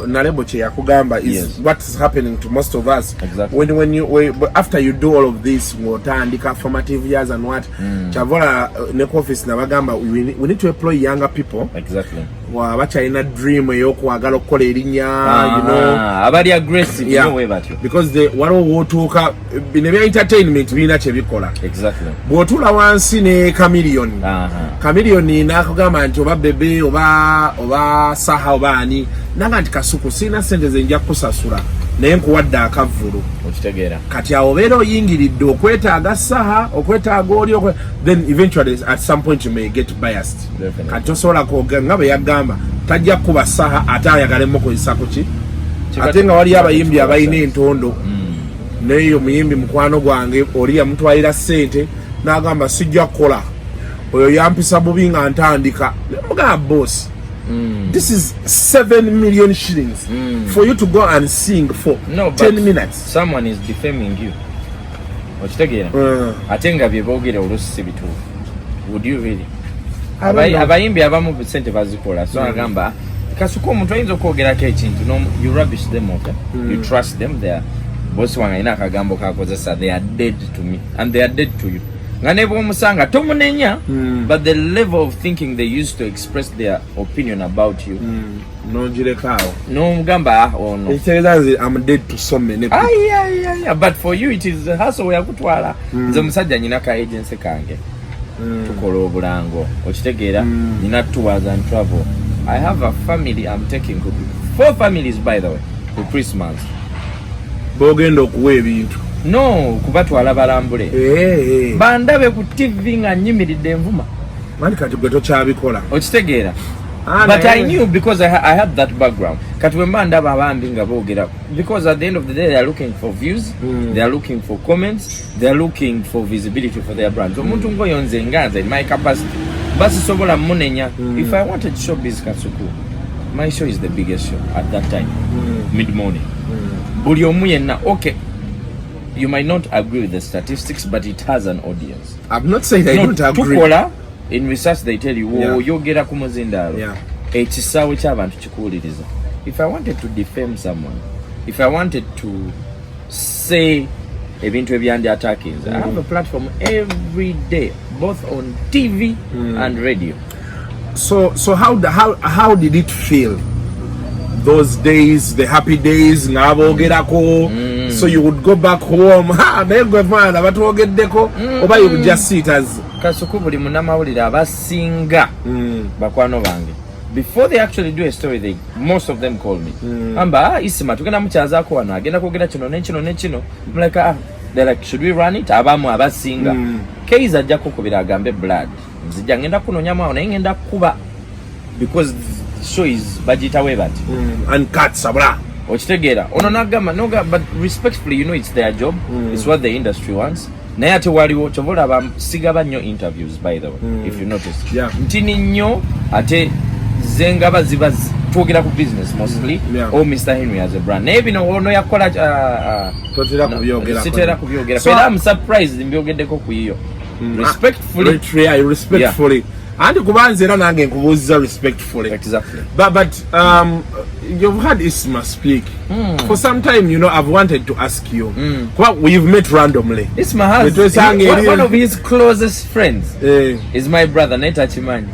nalebo kye yakugamba is what is happening to most of us. Exactly. when you after you do all of this ng'otandika formative years and what kyavola ne office nabagamba we need to employ younger people. Exactly. Bakyalina dream ey'okwagala okukola erinnya abali aggressive because waliwo wootuuka bino ebya entertainment birina kye bikola. Exactly. Bw'otuula wansi ne Chameleon n'akugamba nti oba bebe oba saha oba ani nanga nti kasuku sirina ssente ze nja kusasula naye nkuwadde akavvulu okitegeera kati awo obeera oyingiridde okwetaaga saha okwetaaga oli then eventually at some point you may get biased. Kati tosobola nga bwe yagamba tajja kuba saha ate ayagalemu okozesa kuki ate nga waliyo abayimbi abalina entondo naye omuyimbi mukwano gwange oli yamutwalira ssente n'agamba sijja kukola oyo yampisa bubi nga ntandika mugamba boss. This is 7 million shillings for you to go and sing for 10 minutes. Someone is defaming you. Okitegeera ate nga bye boogera oluusi si bituufu. Would you really? Abayimbi abamu sente bazikola so agamba kasuka omuntu ayinza okwogerako ekintu you rubbish them off. You trust them there. Boss wange alina akagambo kakozesa they are dead to me and they are dead to you. Nga ne bw'omusanga tomunenya but the level of thinking they used to express their opinion about you nongirekawo n'omugamba ono I'm dead to so many people. Yeah. But for you it is hustle yakutwala nze musajja nyina ka agency kange tukola obulango okitegeera nina tours and travel. I have a family I'm taking 4 families by the way for Christmas. Bogenda okuwa ebintu no kubatwala balambule bandabe ku TV nga nyimiridde envuma mani kati gwe tokyabikola okitegeera. But I knew because I had that background. Kati we ndaba abambi nga boogera because at the end of the day they are looking for views, they are looking for comments, they are looking for visibility for their brands. Omuntu ngoyo nze nganze in my capacity basi sobola munenya. If I wanted showbiz Kasuku, my show is the biggest show at that time, mid-morning. Buli omu yenna, okay, you might not agree with the statistics, but it has an audience. I'm not saying I don't agree. Tukola, in research they tell you, yogera ku muzindalo. Ekisawe ky'abantu kikuwuliriza. If I wanted to defame someone, if I wanted to say ebintu ebyandi attacking, I have a platform every day, both on TV and radio. So how did it feel? Those days, the happy days, ngabo so you would go back home, or you would just see it as Kasuku buli munamawulire abasinga bakwano bange. Before they actually do a story, most of them call me. Amba, isima tugenda mukyazaako wano agenda kwogera kino n'ekino. I'm like, they're like, should we run it? Abamu abasinga. Keiza ajja kukubira agambe blood. Nzija ngenda kunonyamu awo naye ngenda kuba because show is bagita we bati. And cuts abra. Okitegeera. Ono nagamba but respectfully, you know it's their job. It's what the industry wants. Naye ate waliwo kyobola basiga bannyo interviews, by the way, if you notice. Ntini nnyo ate zengaba ziba twogera ku business mostly, or Mr. Henrie as a brand. Naye bino ono yakola sitera kubyogera. So I'm surprised mbyogeddeko ku iyo. Respectfully. And kubanze era nange nkubuuziza respectfully. Exactly. But you've had Isma speak. For some time, you know, I've wanted to ask you. Well, we've met randomly. Isma has one of his closest friends is my brother Neta Chimanyi.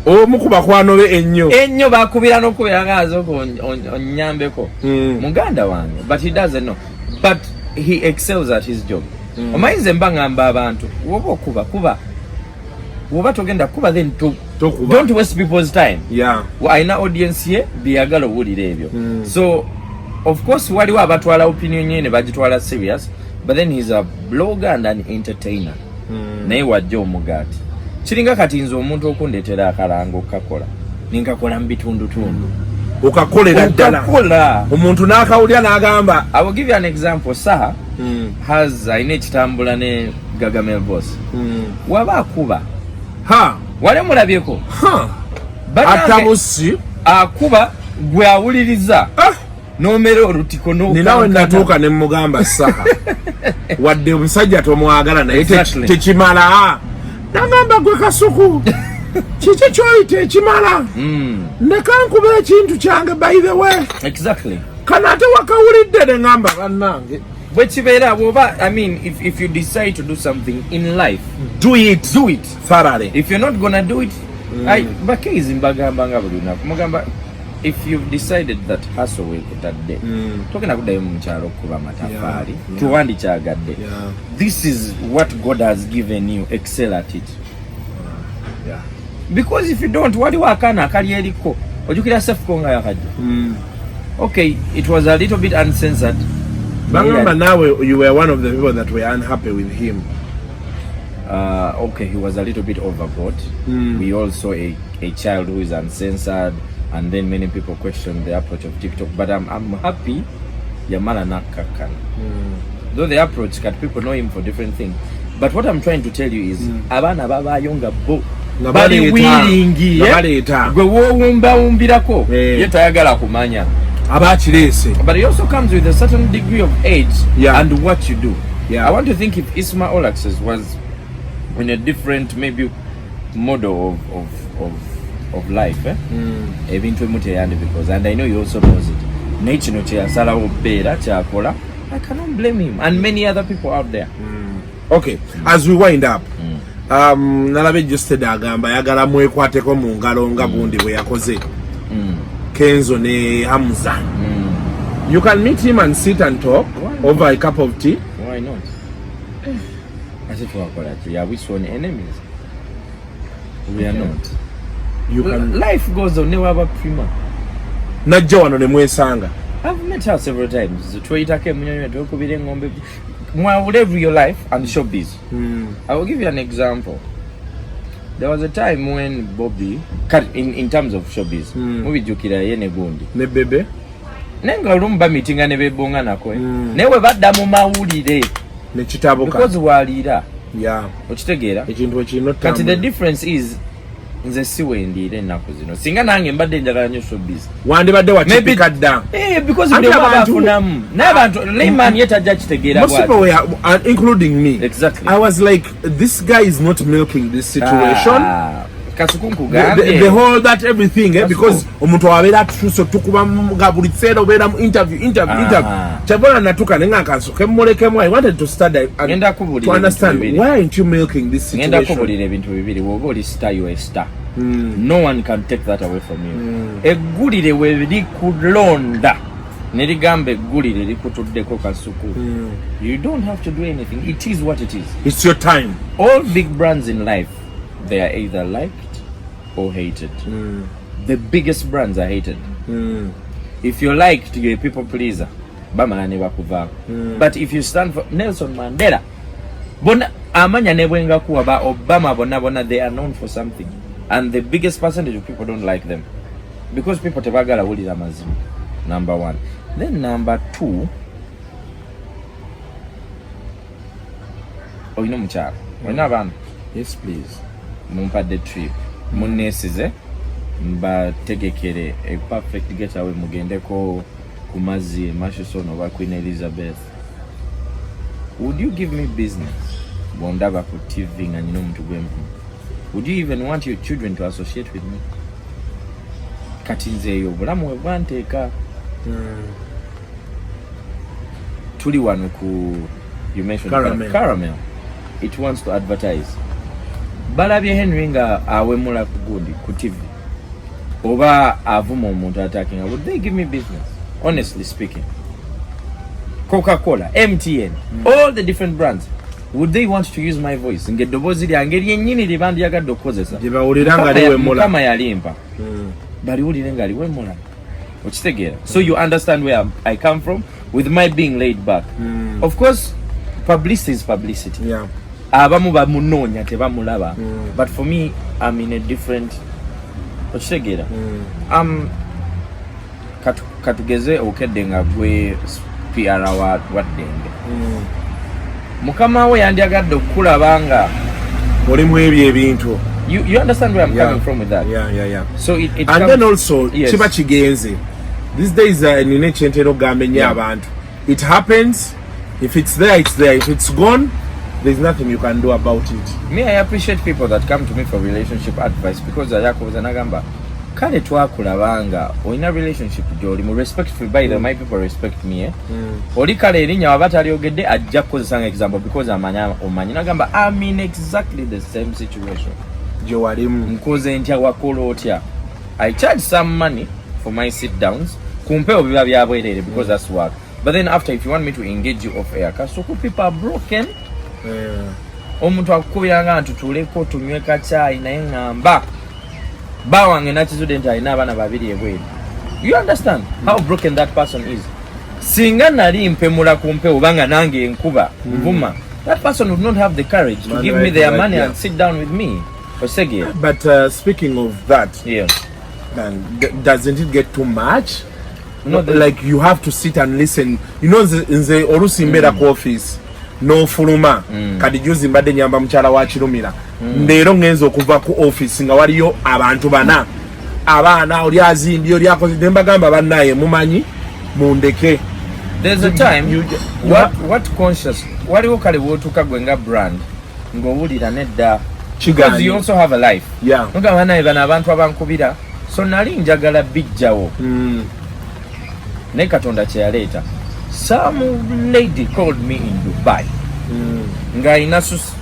Mukuba kwano be ennyo bakubira n'okubira ngazo onyambeko muganda wange, but he doesn't know, but he excels at his job. Omayinze mba ngamba abantu woba okuba woba togenda kuba then don't waste people's time. Aina audience ye biyagala owulira ebyo. So of course waliwo abatwala opinion ye ne bagitwala serious, but then he's a blogger and an entertainer. Naye wajja omugati kiringa kati nze omuntu okundetera akalango kakola ninkakola mbitundu okakolera ddala omuntu n'akawulya n'agamba. I will give you an example. Saha has aina ekitambula ne Gagamel Boss waba akuba wale mulabyeko atabusi akuba gwe awuliriza nomero olutiko ninawe natuuka ne mugamba Saha wadde omusajja tomwagala naye tekimala nagamba gwe Kasuku kiki kyoyita ekimala nekankuba ekintu kyange by the way. Exactly. Kana ate wakawulidde ne ngamba bannange bwe kibeera bwoba, I mean, if you decide to do something in life, do it thoroughly. If you're not gonna do it, bakeizi mbagamba nga buli lunaku mugamba, if you've decided that hustle will that day togenda kuddayo mu kyalo okuba amatafaali tuwandi kyagadde. This is what God has given you, excel at it. Because if you don't, waliwo akaana akali eriko ojjukira Sefuko nga yakajja. Okay, it was a little bit uncensored. Bangamba nawe you were one of the people that were unhappy with him. Okay, he was a little bit overboard. We all saw a child who is uncensored, and then many people questioned the approach of TikTok. But I'm happy Yamala Nakakan. Though the approach, people know him for different things. But what I'm trying to tell you is abana baba yonga bo bali wilingi gwe wumba umbirako yetayagala kumanya abachirese. But it also comes with a certain degree of age and what you do. I want to think if Isma Olaxes was in a different maybe model of life, because, and I know he also knows it. Nature no sala obera chakola. I cannot blame him and many other people out there. Okay, as we wind up, nalabe just agamba yagala mwekwateko mu ngalo nga gundi bwe yakoze Kenzo ne Hamza. You can meet him and sit and talk over a cup of tea. Why not? As if we are we sworn enemies? We are not. You can. Life goes on. Never have Prima. Najja wano ne mwesanga. I've met her several times. Twaitake munyanya twekubire ngombe. Will live your life and showbiz. I will give you an example. There was a time when Bobby, in terms of showbiz, movie jukira yene gundi. Ne bebe. Nenga lumba meetinga ne bebonga nakwe. Newe badda mu mawulire. Ne kitabuka. Because walira. Yeah. Okitegeera? Ekintu ekino kati the difference is nze siwendiire ennaku zino singa nange mbadde njagala nnyo showbiz wandibadde wakipika dda because buli omu abafunamu naye abantu layman yetajja kitegeera most people were including me. Exactly. I was like, this guy is not milking this situation. Kasuku nkugambye the whole that everything because omuntu abeera tuso tukuba nga buli kiseera obeera mu interview kyabona natuka nenga kansuke mmulekemu. I wanted to study and to understand why aren't you milking this situation. ngenda kubulira ebintu bibiri woba oli star you a star. No one can take that away from you. Eggulire we likulonda neligamba eggulire likutuddeko Kasuku. You don't have to do anything. It is what it is. It's your time. All big brands in life, they are either liked or hated. The biggest brands are hated. If you're liked, you're a people pleaser. But if you stand for Nelson Mandela, bona amanya nebwenga kuwa ba Obama bona they are known for something, and the biggest percentage of people don't like them because people tebagala wulira mazima. Number one. Then number two, oyina mukyala oyina abaana. Yes please. Mumpadde trip munesize mbategekere a perfect getaway mugendeko ku mazzi Mashosono oba Queen Elizabeth. Would you give me business bondaba ku TV nga nyina omuntu gwempu? Would you even want your children to associate with me? Kati nzeeyo obulamu we bwanteeka. Tuli wano ku you mentioned Caramel. It wants to advertise. Balabye Henrie nga awemula ku gundi ku TV oba avuma omuntu attacking. Would they give me business? Honestly speaking, Coca-Cola, MTN, all the different brands, would they want to use my voice? Ngeddobozi lyange lyennyini libandi yagadde okukozesa gye bawulira nga liwemula kama yalimpa baliwulire nga liwemula. Okitegeera? So you understand where I come from with my being laid back. Of course, publicity is publicity. Yeah. Abamu bamunoonya tebamulaba. But for me, I'm in a different. Okitegeera? Katugeze okedde nga gwe PR wa Ddenge. Mukama we yandyagadde okukulaba nga oli mu ebyo ebintu. You understand where I'm coming from with that? Yeah. So it and comes, then also yes. Kiba kigenze. These days nine kyentero gambe nnyo abantu. It happens. If it's there, it's there. If it's gone, there's nothing you can do about it. Me, I appreciate people that come to me for relationship advice because ayakoza nagamba kale twakulabanga olina relationship gy'oli mu respectful. By the my people respect me. Oli kale erinnya waba talyogedde ajja kukozesa nga example because omanyi nagamba I'm in exactly the same situation. Gye walimu. Nkoze ntya wakola otya. I charge some money for my sit downs kumpewo biba byabwerere because that's work. But then after, if you want me to engage you off air, Kasuku people are broken. Omuntu akukubiranga ntutuleko tunywe kachai naye ngamba bawange nakizudde nti alina abaana babiri ebweru. You understand how broken that person is? Singa nali mpemula kumpewo banga nange enkuba nvuma, that person would not have the courage to give me their money and sit down with me. But speaking of that, yeah, man, doesn't it get too much? No, like you have to sit and listen. You know, nze olusi mbera ku office no fuluma kadi juzi mbadde nyamba mukyala wa Kirumira ndeero ngenza okuva ku office nga waliyo abantu bana abaana oli azindi oli akoze dembagamba bannaye mumanyi mundeke. There's a time what conscious waliwo kale wotuka gwenga brand ng'owulira nedda because you also have a life. Yeah. Nga banaye bana abantu abankubira so nali njagala bijjawo. Ne Katonda kyeyaleeta. Some lady called me in Dubai. Nga inasus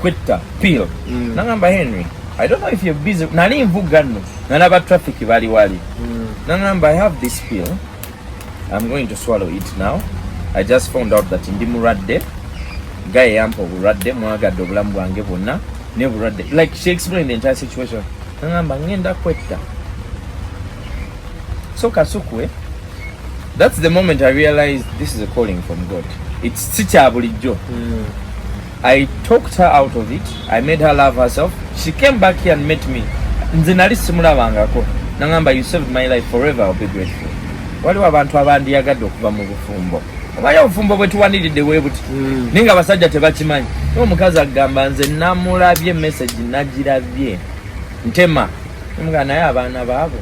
kwetta pill. Nangamba Henrie, I don't know if you're busy. Nali nvuga nno. Nalaba traffic bali wali. Nangamba I have this pill. I'm going to swallow it now. I just found out that ndi muradde. Guy yampa oburadde mwagadde obulamu bwange bwonna ne buradde. Like she explained the entire situation. Nangamba ngenda kwetta. So Kasuku, that's the moment I realized this is a calling from God. It's sicha bulijjo. I talked her out of it. I made her love herself. She came back here and met me. Nze nali simulabangako. Nangamba, you saved my life forever. I'll be grateful. Waliwo abantu abandiyagadde okuva mu bufumbo. Omanyi obufumbo bwe tuwaniridde bwe buti. Ninga abasajja tebakimanyi. omukazi agamba nze namulabye message nagirabye ntema mga naye abaana baabo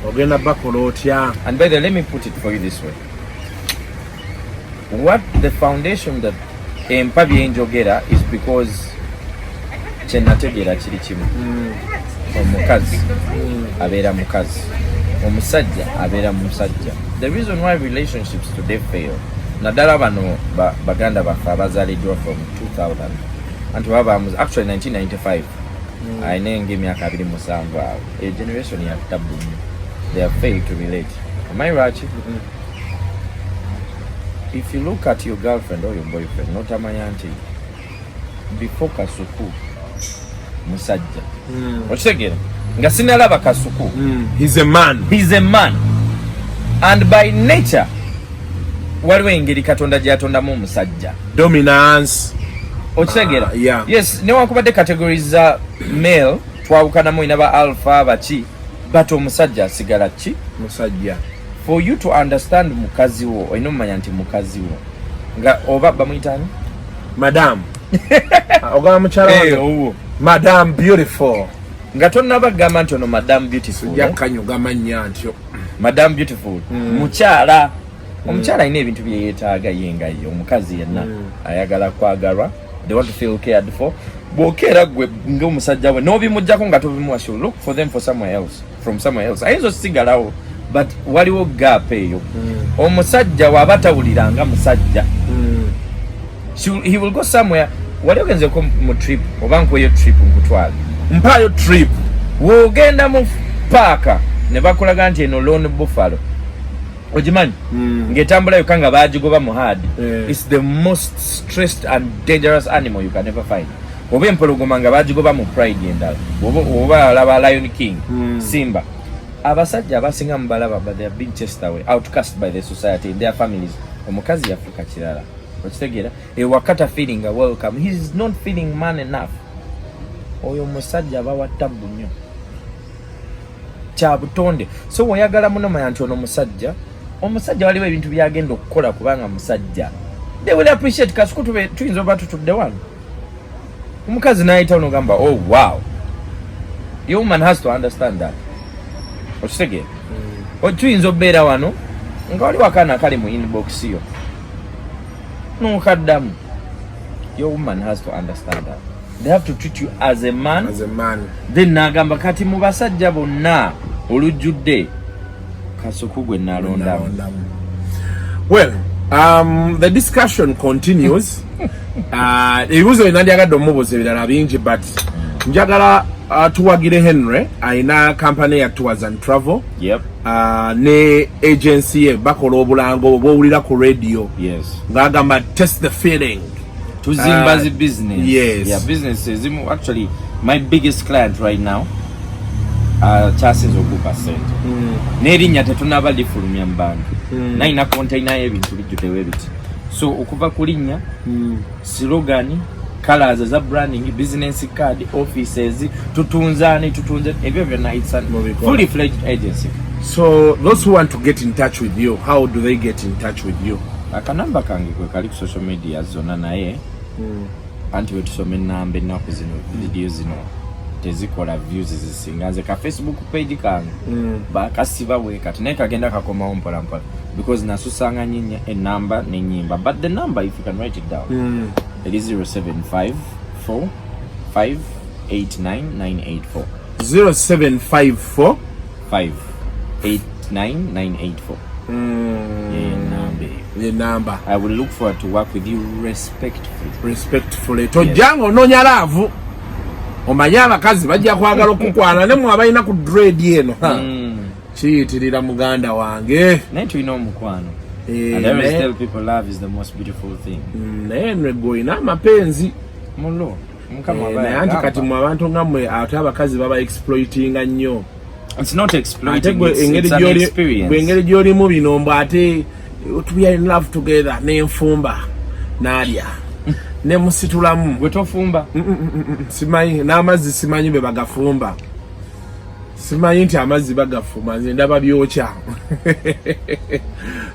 ogenda bakola otya. And by the way, let me put it for you this way. What the foundation that empabye enjogera is because kyenategeera kiri kimu. Omukazi abeera mukazi, omusajja abeera musajja. The reason why relationships today fail, naddala bano baganda baffe abazaaliddwa from 2000 anti actually 1995 ayinenge emyaka 27 awo a generation ya tabu. They have failed to relate. Am I right? If you look at your girlfriend or your boyfriend, not a mayanti, before kasuku, musajja. What's again? Ngasina laba kasuku. He's a man. He's a man. And by nature, waliwo engeri katonda gyatonda mu musajja. Dominance. Ochegera. Yeah. Yes, newankubadde categories za male twawukanamu inaba alpha bachi. But omusajja asigala ki? Musajja. For you to understand mukazi wo, olina omanya nti mukazi wo nga oba bamuyitani? Madam. Ogamba mukyala wange. Madam beautiful. Nga tonnaba gamba nti ono Madam beautiful. Yakanyuga mannya ntyo. Madam beautiful. Mukyala. Omukyala alina ebintu bye yeetaaga yenga ye. Omukazi yenna ayagala kwagalwa. They want to feel cared for. Bwokera gwe ng'omusajja we n'obimujjako nga tobimuwa, look for them for somewhere else, from somewhere else. Ayinza osigalawo, but waliwo gap eyo. Omusajja waba tawuliranga musajja. He will go somewhere. Wali ogenzeko mu trip oba nkweyo trip nkutwala. Mpayo trip. Wogenda mu paaka ne bakulaga nti eno Lone Buffalo. Ojimanyi? Ngetambulayo kanga bagigoba mu hard. It's the most stressed and dangerous animal you can ever find. Oba empologoma nga bagigoba mu Pride endala. Oba alaba Lion King, Simba. Abasajja abasinga mu balaba, but they have been chased away, outcast by the society and their families. Omukazi yafuuka kirala. Okitegeera? Ewakata feeling welcome. He is not feeling man enough. Oyo musajja abawa tabu nnyo. Kya butonde. So oyagala muno manya nti ono musajja. Omusajja waliwo ebintu byagenda okukola kubanga musajja. They will appreciate kasuku tuyinza oba tutudde wano. Omukazi n'ayita ono gamba, oh wow. Your woman has to understand that. Okitegeera? Tuyinza obeera wano nga waliwo akaana akali mu inbox yo. N'okaddamu. Your woman has to understand that. They have to treat you as a man. As a man. Then nagamba kati mu basajja bonna olujjudde kasuku gwe nalondamu. Well, the discussion continues. Ebibuuzo bye nandyagadde omubuuza ebirala bingi, but njagala tuwagire Henrie ayina company ya Tours and Travel. Yep. Ne agency ye bakola obulango bw'owulira ku radio. Yes. Ng'agamba test the feeling. Tuzimbazi business. Yes. Yeah, businesses. Actually, my biggest client right now, chances okupa sente. N'erinnya tetunaba lifulumya mu bantu. Nayina container y'ebintu bijjutewo ebiti. So okuva ku linnya, slogan, colors za branding, business card, offices, tutunze ebyo byonna, it's a fully fledged agency. So those who want to get in touch with you, how do they get in touch with you? Akanamba kange kwe kali ku social media zonna naye anti wetusome enamba ennaku zino video zino tezikola views zisinga nze ka Facebook page kange bakasiba bwe kati naye kagenda kakomawo mpola mpola because nasusanga nyinya enamba n'ennyimba, but the number, if you can write it down, it is 0754 589 984 0754 589 984. The number. I will look forward to work with you respectfully. Tojanga ononya Laavu. Omanya abakazi bajja kwagala okukwana ne mu abalina ku dread eno. Kiyitirira muganda wange. Naye tulina omukwano. And I always tell people love is the most beautiful thing. Naye goyina amapenzi. Mulo. Naye anti kati mu abantu nga mmwe ate abakazi baba exploitinga nnyo. It's not exploiting, it's an experience. Engeri gy'olimu bino mbu ate we are in love together n'enfumba n'alya ne musitulamu gwe tofumba simanyi n'amazzi simanyi be bagafumba simanyi nti amazzi bagafuma nze ndaba byokya.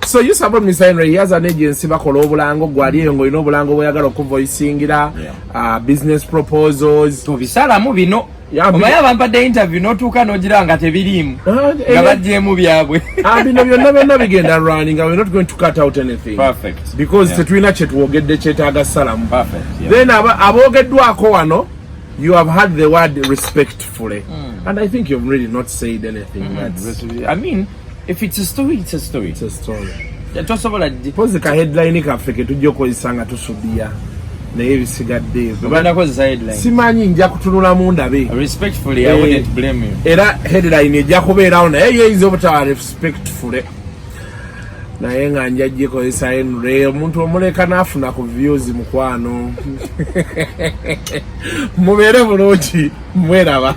So you support Mr. Henrie, he has an agency bakola obulango gwali eyo ng'olina obulango bweyagala okuvoicingira business proposals tubisalamu bino omaye abampadde interview n'otuuka n'ogira nga tebiriimu nga baggyemu byabwe bino byonna bigenda running. We're not going to cut out anything. Perfect. Because tetulina kyetwogedde kyetaaga salamu. Perfect. Then aboogeddwako wano you have had the word respectfully. And I think you've really not said anything. I mean, if it's a story, it's a story. It's a story. Tosobola pose ka headline kaffe ke tujja okozesa nga tusubiya naye bisigadde simanyi nja kutunula mu ndabe. Respectfully, I wouldn't blame you. Era headline ejja kubeerawo naye yeyinza obutawa respectfully naye nga nja gikozesa Henrie omuntu omuleka n'afuna ku views mukwano. Mubeere bulungi mweraba.